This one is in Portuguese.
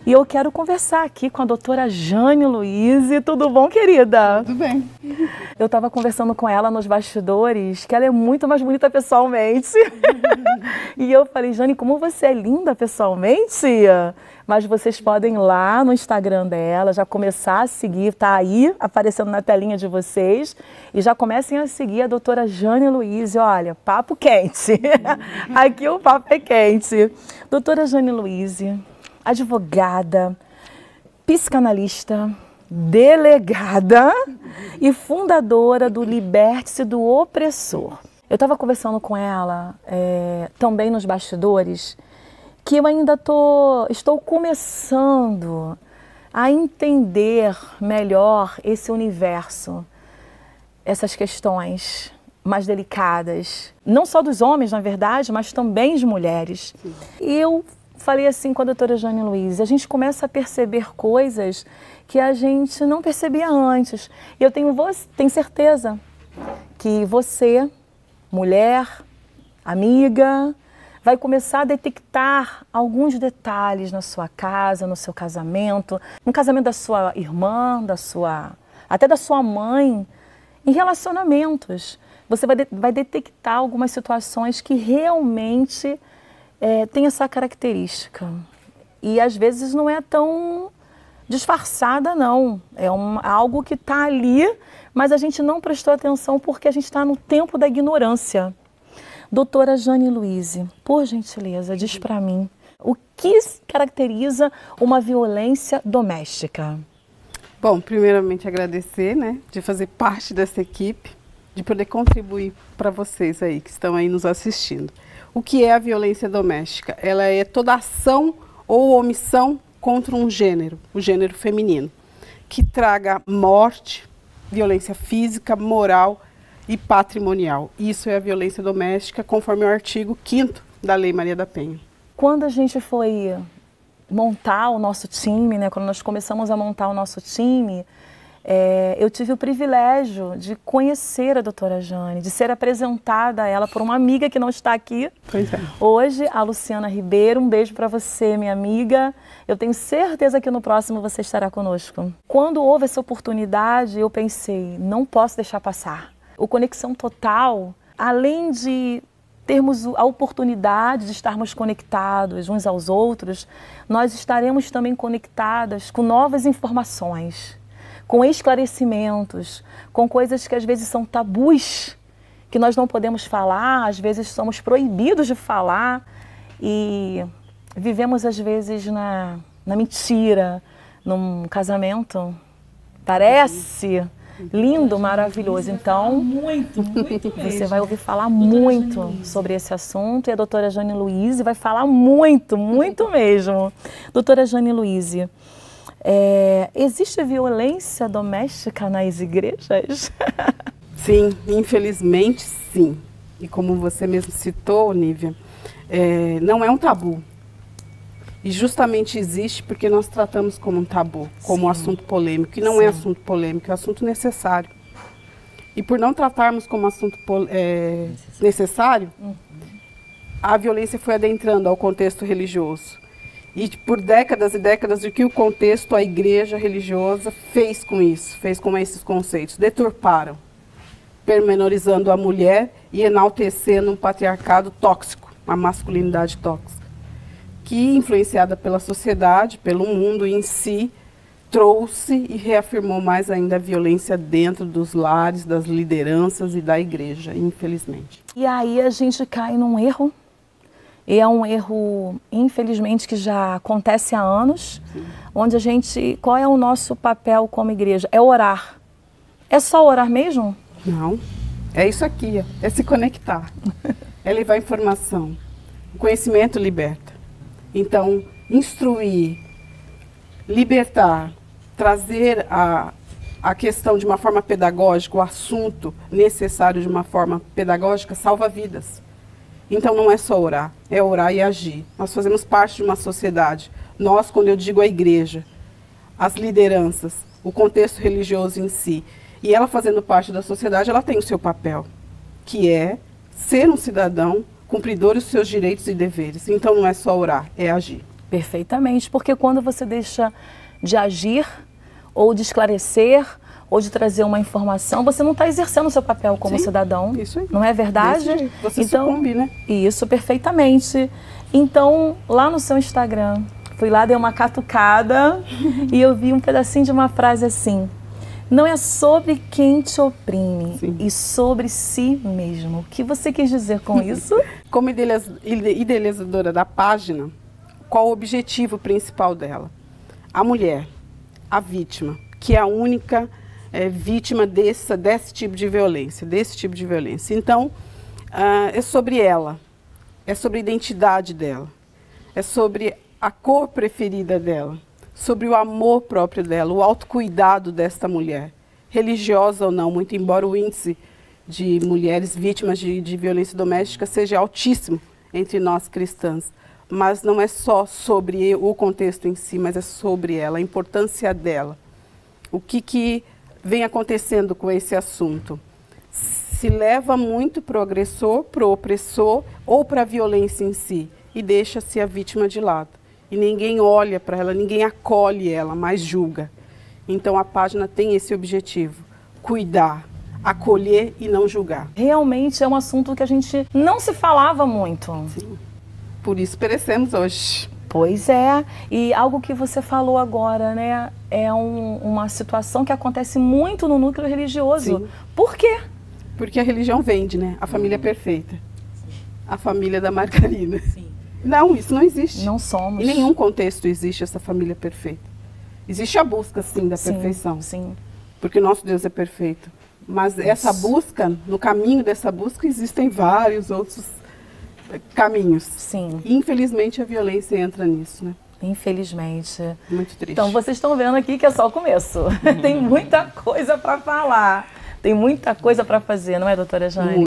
E eu quero conversar aqui com a doutora Jane Luiz. Tudo bom, querida? Tudo bem. Eu estava conversando com ela nos bastidores, que ela é muito mais bonita pessoalmente. E eu falei, Jane, como você é linda pessoalmente. Mas vocês podem ir lá no Instagram dela, já começar a seguir, tá aí aparecendo na telinha de vocês. E já comecem a seguir a doutora Jane Luiz. Olha, papo quente. Aqui o papo é quente. Doutora Jane Luiz, advogada, psicanalista, delegada e fundadora do Liberte-se do Opressor. Eu estava conversando com ela também nos bastidores, que eu ainda estou começando a entender melhor esse universo, essas questões mais delicadas, não só dos homens, na verdade, mas também de mulheres. E eu falei assim com a doutora Jane Luiz, a gente começa a perceber coisas que a gente não percebia antes. E eu tenho certeza que você, mulher, amiga, vai começar a detectar alguns detalhes na sua casa, no seu casamento, no casamento da sua irmã, até da sua mãe, em relacionamentos. Você vai detectar algumas situações que realmente tem essa característica. E às vezes não é tão disfarçada, não. É algo que está ali, mas a gente não prestou atenção porque a gente está no tempo da ignorância. Doutora Jane Luiz, por gentileza, diz para mim, o que caracteriza uma violência doméstica? Bom, primeiramente agradecer, de fazer parte dessa equipe, de poder contribuir para vocês aí que estão aí nos assistindo. O que é a violência doméstica? Ela é toda ação ou omissão contra um gênero, o gênero feminino, que traga morte, violência física, moral e patrimonial. Isso é a violência doméstica, conforme o artigo 5º da Lei Maria da Penha. Quando a gente foi montar o nosso time, quando nós começamos a montar o nosso time, eu tive o privilégio de conhecer a doutora Jane, de ser apresentada a ela por uma amiga que não está aqui hoje, a Luciana Ribeiro. Um beijo para você, minha amiga. Eu tenho certeza que no próximo você estará conosco. Quando houve essa oportunidade, eu pensei, não posso deixar passar. O Conexão Total, além de termos a oportunidade de estarmos conectados uns aos outros, nós estaremos também conectadas com novas informações, com esclarecimentos, com coisas que às vezes são tabus, que nós não podemos falar, às vezes somos proibidos de falar e vivemos às vezes na mentira, num casamento. Parece lindo, maravilhoso. Então, você vai ouvir falar muito sobre esse assunto e a doutora Jane Luiz vai falar muito, muito mesmo. Doutora Jane Luiz, existe violência doméstica nas igrejas? Sim, infelizmente sim. E como você mesmo citou, Nívia, não é um tabu. E justamente existe porque nós tratamos como um tabu, como um assunto polêmico. E não é assunto polêmico, é assunto necessário. E por não tratarmos como assunto necessário, a violência foi adentrando ao contexto religioso. E por décadas e décadas, o que o contexto, a igreja religiosa fez com isso, fez com esses conceitos? Deturparam, pormenorizando a mulher e enaltecendo um patriarcado tóxico, uma masculinidade tóxica, que, influenciada pela sociedade, pelo mundo em si, trouxe e reafirmou mais ainda a violência dentro dos lares, das lideranças e da igreja, infelizmente. E aí a gente cai num erro. E é um erro, infelizmente, que já acontece há anos, onde qual é o nosso papel como igreja? É orar. É só orar mesmo? Não, é isso aqui, é se conectar, é levar informação. O conhecimento liberta. Então, instruir, libertar, trazer a questão de uma forma pedagógica, o assunto necessário de uma forma pedagógica, salva vidas. Então não é só orar, é orar e agir. Nós fazemos parte de uma sociedade. Nós, quando eu digo a igreja, as lideranças, o contexto religioso em si, e ela fazendo parte da sociedade, ela tem o seu papel, que é ser um cidadão cumpridor dos seus direitos e deveres. Então não é só orar, é agir. Perfeitamente, porque quando você deixa de agir, ou de esclarecer, ou de trazer uma informação, você não está exercendo o seu papel como cidadão. Isso aí. Não é verdade? Desse jeito. Você sucumbe, né? Isso, perfeitamente. Então, lá no seu Instagram, fui lá, dei uma catucada e eu vi um pedacinho de uma frase assim: não é sobre quem te oprime, e sobre si mesmo. O que você quis dizer com isso? Como idealizadora da página, qual o objetivo principal dela? A mulher, a vítima, que é a única vítima desse tipo de violência, Então, é sobre ela, é sobre a identidade dela, é sobre a cor preferida dela, sobre o amor próprio dela, o autocuidado desta mulher, religiosa ou não, muito embora o índice de mulheres vítimas de violência doméstica seja altíssimo entre nós cristãs. Mas não é só sobre o contexto em si, mas é sobre ela, a importância dela. O que vem acontecendo com esse assunto? Se leva muito para o agressor, para o opressor ou para a violência em si e deixa-se a vítima de lado. E ninguém olha para ela, ninguém acolhe ela, mas julga. Então a página tem esse objetivo: cuidar, acolher e não julgar. Realmente é um assunto que a gente não se falava muito. Sim. Por isso perecemos hoje. Pois é, e algo que você falou agora, né, é uma situação que acontece muito no núcleo religioso. Sim. Por quê? Porque a religião vende, né? A família perfeita. A família da margarina. Sim. Não, isso não existe. Não somos. Em nenhum contexto existe essa família perfeita. Existe a busca, sim, da perfeição. Sim. Porque o nosso Deus é perfeito. Mas essa busca, no caminho dessa busca, existem vários outros caminhos. Sim. E, infelizmente, a violência entra nisso, né? Infelizmente. Muito triste. Então, vocês estão vendo aqui que é só o começo. Tem muita coisa para falar. Tem muita coisa para fazer, não é, doutora Jane?